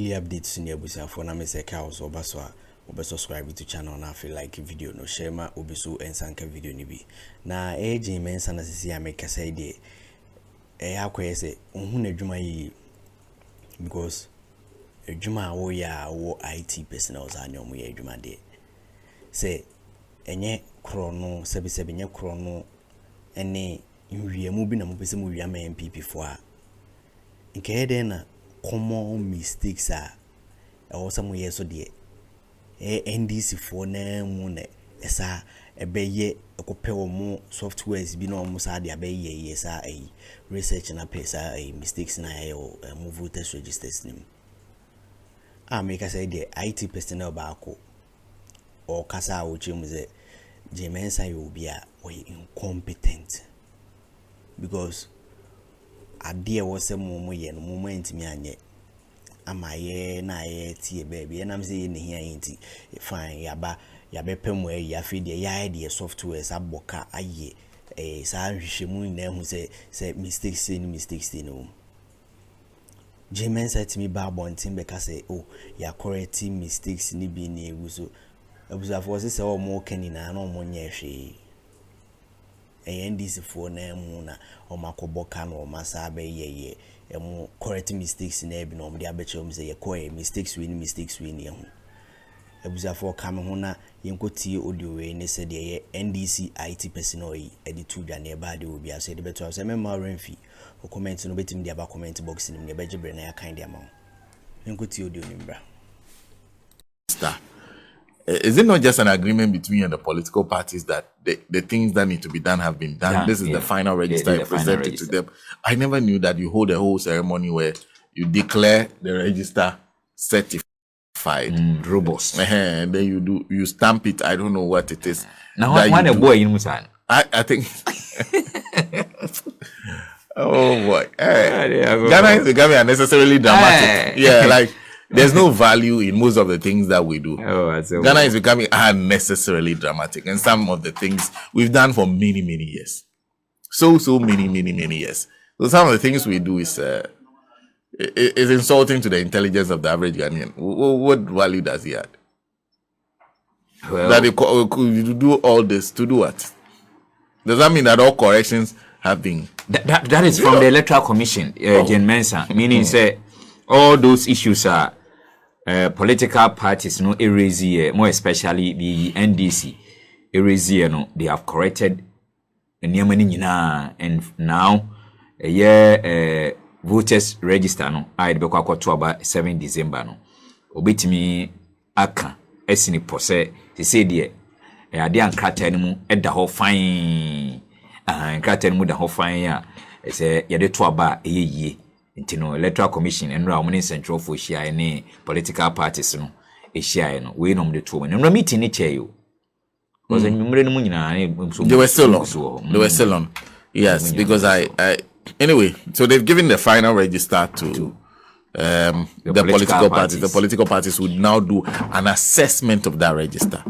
daily updates in your business for na me say cows or baswa or subscribe to channel na feel like video no share ma obiso ensanka video ni bi na eje Mensa na sisi ameka say de akwa say ohun adwuma yi because adwuma wo ya wo IT personals anyo ye adwuma de say enye krono sebi nye krono ene nwiemu bi na mo pese mo wia ma MPP fo a nke de na common mistakes are also mo yeso de NDC for na mu na esa ebeye ekope wo mo softwares bi na o mo sa de abeye yesa research na pesa mistakes na yo mo voters registers nim make say the IT personnel baako or kasa wo chim ze Mensa you be incompetent because idea was a moment me anye ama ye na ye tie baby and I'm saying here ain't fine yaba pem we ya feed ya idea software saboka aye sa hwehwemu na hu say mistakes no Mensa to me ba bontin beka say oh ya correcting mistakes ni bi na egu so abuza for say o mo kanina na o mo nye hwe NDC for na mu na o makoboka na o masabe ye emu correct mistakes na bi na o de abechom say ye correct mistakes we ni hu abuza for kam ho na yenkoti audio we ne say de NDC IT personnel yi edi tu dwa na e ba de obi aso de beto so memma renfi o comment no betim de aba comment box ni me bejebre na ya kind de ama yenkoti audio ni mbra star. Is it not just an agreement between you and the political parties that the things that need to be done have been done? This is the final register you presented to them. I never knew that you hold a whole ceremony where you declare the register certified, robust, and then you stamp it. I don't know what it is. Now, what a boy in Musan. I think. Oh boy, Ghana is becoming unnecessarily dramatic. Yeah, like. There's no value in most of the things that we do. Ghana is becoming unnecessarily dramatic. And some of the things we've done for many, many years. So many years. So some of the things we do is insulting to the intelligence of the average Ghanaian. What value does he add? Well, that you do all this to do what? Does that mean that all corrections have been... That is from the Electoral Commission, Mensa. Meaning, say, all those issues are political parties no erase more especially the NDC erase no they have corrected nyina and now voters register no I be kwakwato about 7 December no obetimi aka esini pose say de ade ankrata mu eda ho fine ankrata mu da ho fine a say yede to aba eyeye Intino Electoral Commission and Ramon Central for share any political parties no a share no we nom the two and meeting each you was a they were still on. Yes, because I anyway, so they've given the final register to the political parties. The political parties would now do an assessment of that register.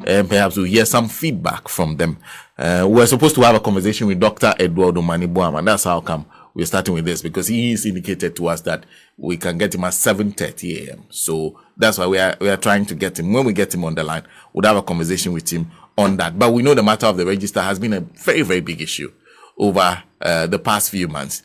And perhaps we'll hear some feedback from them. We're supposed to have a conversation with Dr. Eduardo Manibuam, and that's how come we're starting with this, because he's indicated to us that we can get him at 7:30 a.m. So that's why we are trying to get him. When we get him on the line, we'll have a conversation with him on that. But we know the matter of the register has been a very, very big issue over the past few months.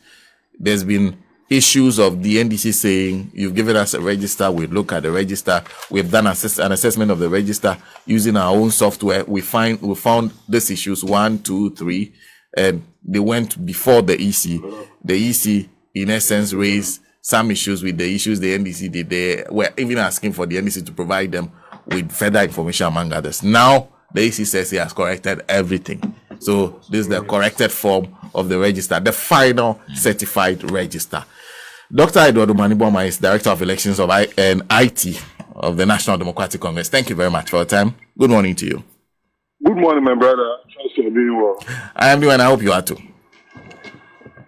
There's been issues of the NDC saying, you've given us a register, we look at the register, we've done an assessment of the register using our own software. We found these issues 1, 2, 3, and they went before the EC. The EC, in essence, raised some issues with the issues the NDC did. They were even asking for the NDC to provide them with further information, among others. Now, the EC says he has corrected everything. So this is the corrected form of the register, the final certified register. Dr. Eduardo Manibuam is Director of Elections and IT of the National Democratic Congress. Thank you very much for your time. Good morning to you. Good morning, my brother. Trust you doing well. I am doing, and I hope you are too.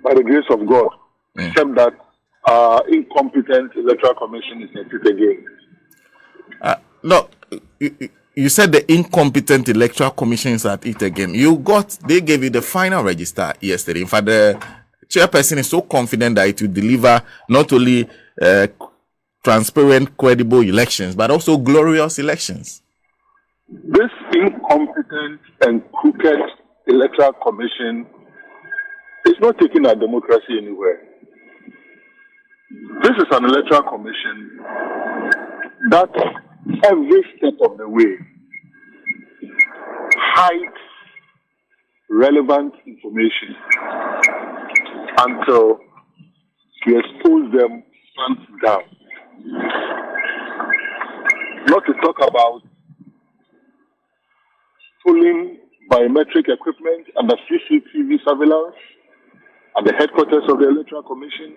By the grace of God, except that incompetent Electoral Commission is at it again. No, you said the incompetent Electoral Commission is at it again. They gave you the final register yesterday. In fact, the chairperson is so confident that it will deliver not only transparent, credible elections, but also glorious elections. This incompetent and crooked electoral commission is not taking our democracy anywhere. This is an electoral commission that every step of the way hides relevant information until we expose them hands down. Not to talk about stolen biometric equipment and the CCTV surveillance at the headquarters of the Electoral Commission.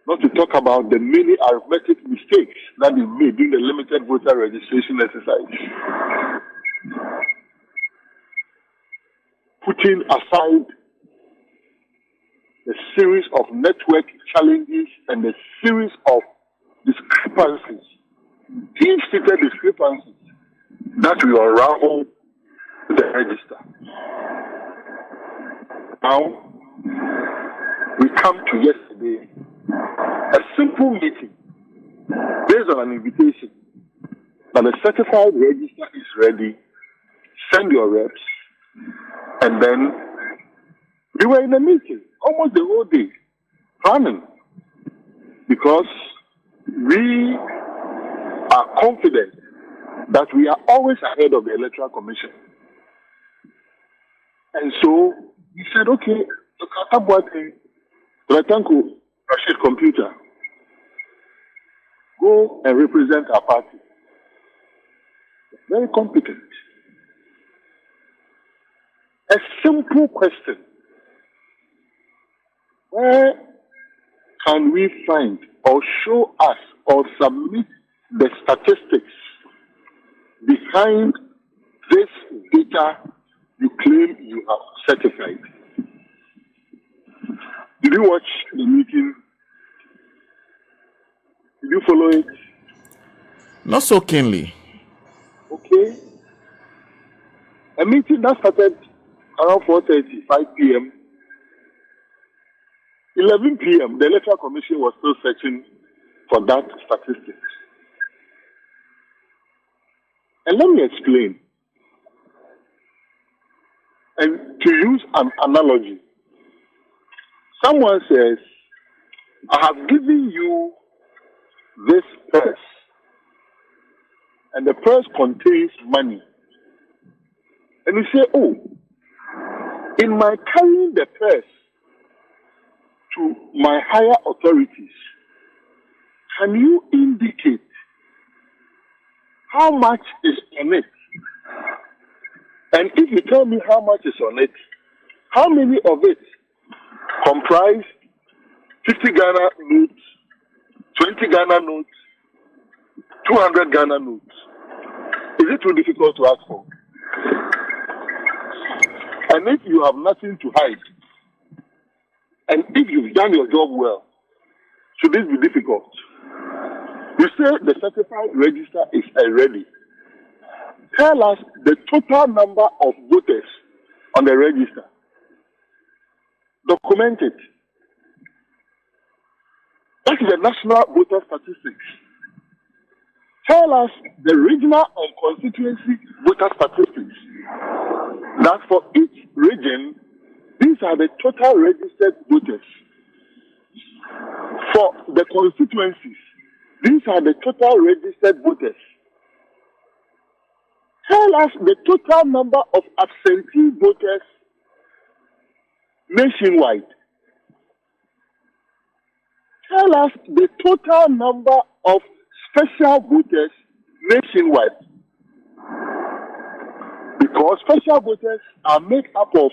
Not to talk about the many arithmetic mistakes that they made during the limited voter registration exercise. Putting aside the series of network challenges and the series of discrepancies, deep-seated discrepancies that will unravel the register. Now, we come to yesterday, a simple meeting based on an invitation that the certified register is ready, send your reps, and then we were in a meeting almost the whole day, planning, because we are confident that we are always ahead of the Electoral Commission. And so we said, okay, Rashid Computer, go and represent our party. Very competent. A simple question. Where can we find or show us or submit the statistics behind this data you claim you have certified? Did you watch the meeting? Did you follow it? Not so keenly. Okay. A meeting that started around 4:30, 5 p.m. 11 p.m., the Electoral Commission was still searching for that statistics. And let me explain. And to use an analogy, someone says, I have given you this purse, and the purse contains money. And you say, oh, in my carrying the purse to my higher authorities, can you indicate how much is on it? And if you tell me how much is on it, how many of it comprise 50 Ghana notes, 20 Ghana notes, 200 Ghana notes? Is it too difficult to ask for? And if you have nothing to hide, and if you've done your job well, should this be difficult? You say the certified register is ready. Tell us the total number of voters on the register. Document it. That is the national voter statistics. Tell us the regional and constituency voter statistics. That for each region, these are the total registered voters. For the constituencies, these are the total registered voters. Tell us the total number of absentee voters nationwide. Tell us the total number of special voters nationwide. Because special voters are made up of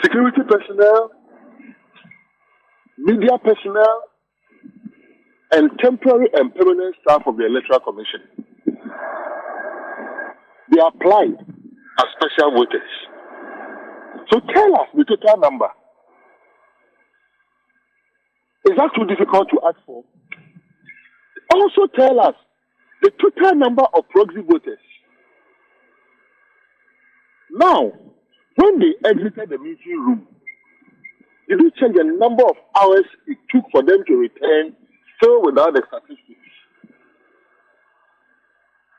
security personnel, media personnel, and temporary and permanent staff of the Electoral Commission. They are applied as special voters. So tell us the total number. Is that too difficult to ask for? Also tell us the total number of proxy voters. Now, when they exited the meeting room, did you check the number of hours it took for them to return still without the statistics.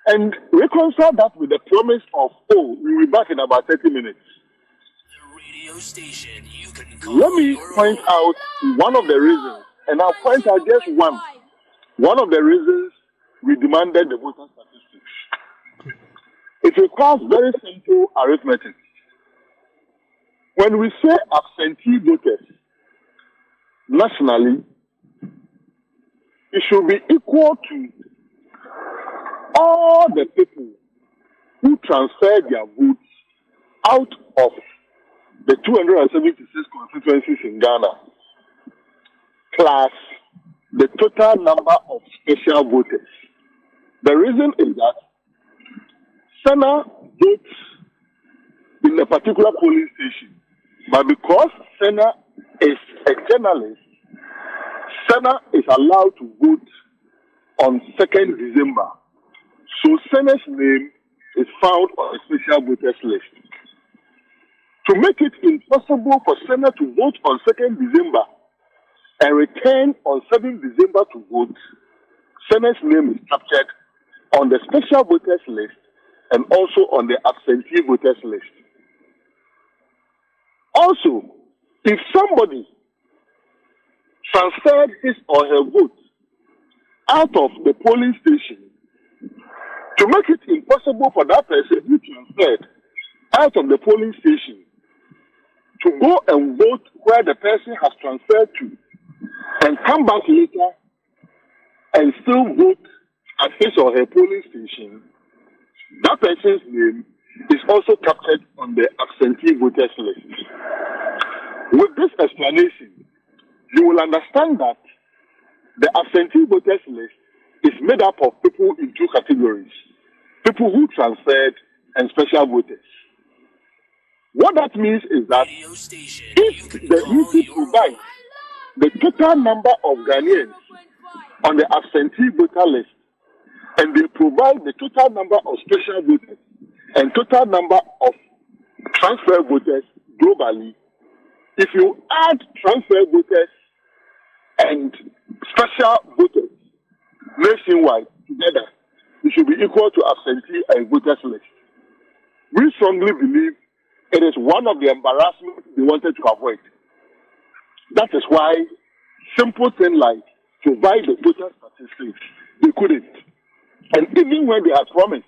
And reconcile that with the promise of, oh, we will be back in about 30 minutes. Let me point out one of the reasons, and I'll point out just one. One of the reasons we demanded the voter statistics. It requires very simple arithmetic. When we say absentee voters nationally, it should be equal to all the people who transferred their votes out of the 276 constituencies in Ghana, plus the total number of special voters. The reason is that Senna votes in a particular polling station, but because Senna is a journalist, Senna is allowed to vote on 2nd December. So Senna's name is found on a special voters list. To make it impossible for Senna to vote on 2nd December and return on 7th December to vote, Senna's name is captured on the special voters list and also on the absentee voters list. Also, if somebody transferred his or her vote out of the polling station, to make it impossible for that person who transferred out of the polling station to go and vote where the person has transferred to and come back later and still vote at his or her polling station, that person's name is also captured on the absentee voters list. With this explanation, you will understand that the absentee voters list is made up of people in two categories: people who transferred and special voters. What that means is that if the NDC provides the total number of Ghanaians on the absentee voter list, and they provide the total number of special voters and total number of transfer voters globally, if you add transfer voters and special voters nationwide together, it should be equal to absentee and voters list. We strongly believe it is one of the embarrassments they wanted to avoid. That is why simple thing like provide the voter statistics, they couldn't. And even when they had promised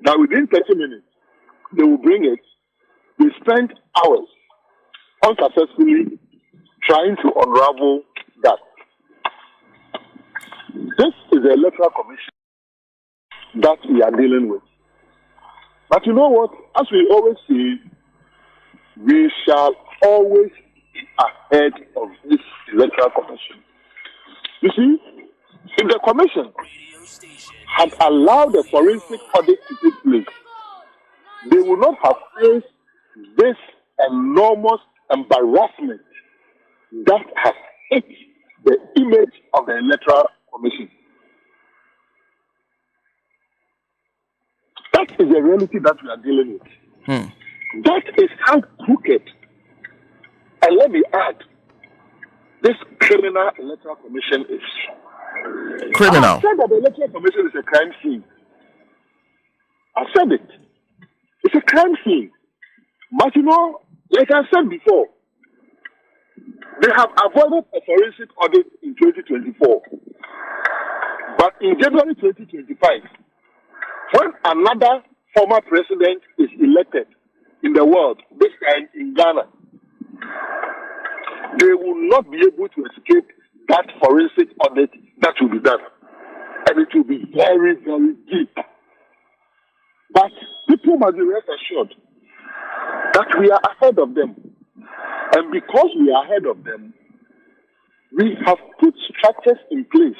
that within 30 minutes they will bring it, they spent hours unsuccessfully trying to unravel that. This is the electoral commission that we are dealing with. But you know what? As we always say, we shall always be ahead of this electoral commission. You see, if the commission had allowed the forensic audit to take place, they would not have faced this enormous embarrassment that has hit the image of the electoral commission. That is the reality that we are dealing with. That is how crooked, and let me add, this criminal electoral commission is. Criminal. I said that the electoral commission is a crime scene. I said it. It's a crime scene. But you know, like I said before, they have avoided a forensic audit in 2024. But in January 2025, when another former president is elected in the world, this time in Ghana, they will not be able to escape that forensic audit that will be done. And it will be very, very deep. But people must be rest assured that we are ahead of them. And because we are ahead of them, we have put structures in place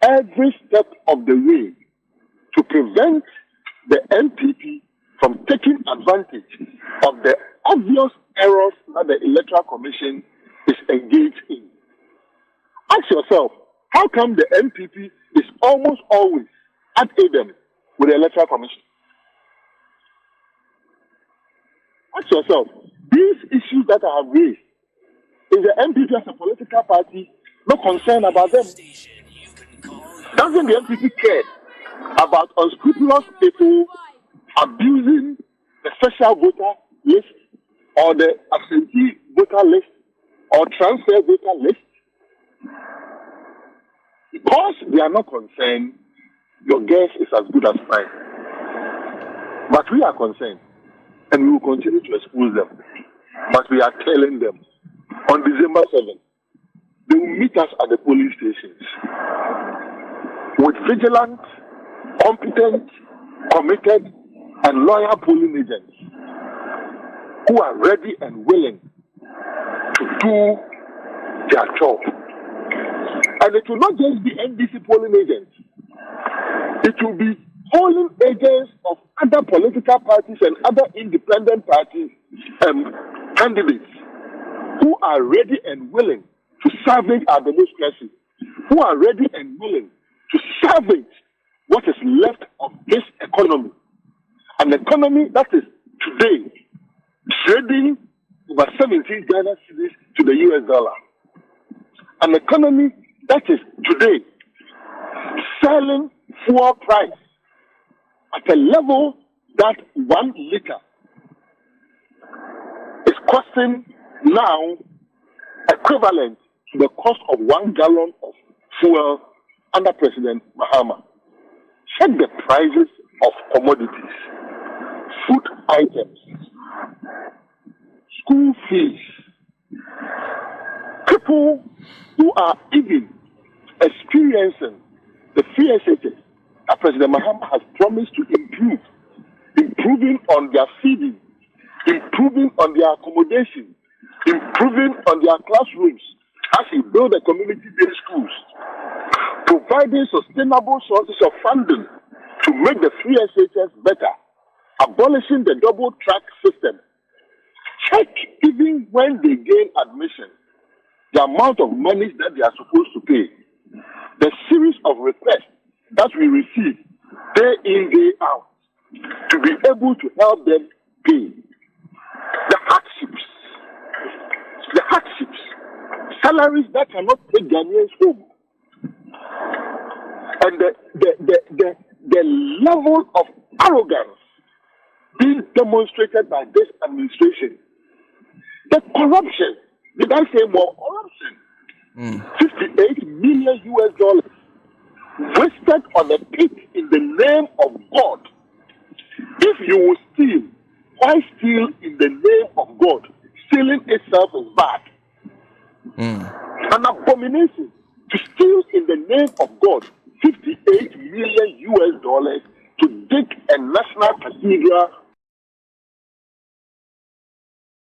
every step of the way to prevent the NPP from taking advantage of the obvious errors that the Electoral Commission is engaged in. Ask yourself, how come the NPP is almost always at Adam with the Electoral Commission? Ask yourself, these issues that I have raised, is the NPP as a political party not concerned about them? Doesn't the NDC care about unscrupulous people abusing the special voter list or the absentee voter list or transfer voter list? Because they are not concerned, your guess is as good as mine. But we are concerned, and we will continue to expose them. But we are telling them, on December 7th, they will meet us at the polling stations with vigilant, competent, committed, and loyal polling agents who are ready and willing to do their job. And it will not just be NDC polling agents. It will be polling agents of other political parties and other independent parties candidates who are ready and willing to salvage our democracy, who are ready and willing to salvage what is left of this economy. An economy that is today trading over 17 Ghana cedis to the US dollar. An economy that is today selling fuel price at a level that 1 liter is costing now equivalent to the cost of 1 gallon of fuel under President Mahama. Check the prices of commodities, food items, school fees. People who are even experiencing the FSHS that President Mahama has promised to improve, improving on their feeding, improving on their accommodation, improving on their classrooms as he build the community-based schools, providing sustainable sources of funding to make the FSHS better, abolishing the double-track system. Check even when they gain admission, the amount of money that they are supposed to pay, the series of requests that we receive day in, day out, to be able to help them pay. The hardships, salaries that cannot take Ghanaians home, and the level of arrogance being demonstrated by this administration. The corruption, did I say more corruption? $58 million wasted on a pit in the name of God. If you will steal, why steal in the name of God? Stealing itself is bad. An abomination to steal in the name of God $58 million to dig a national cathedral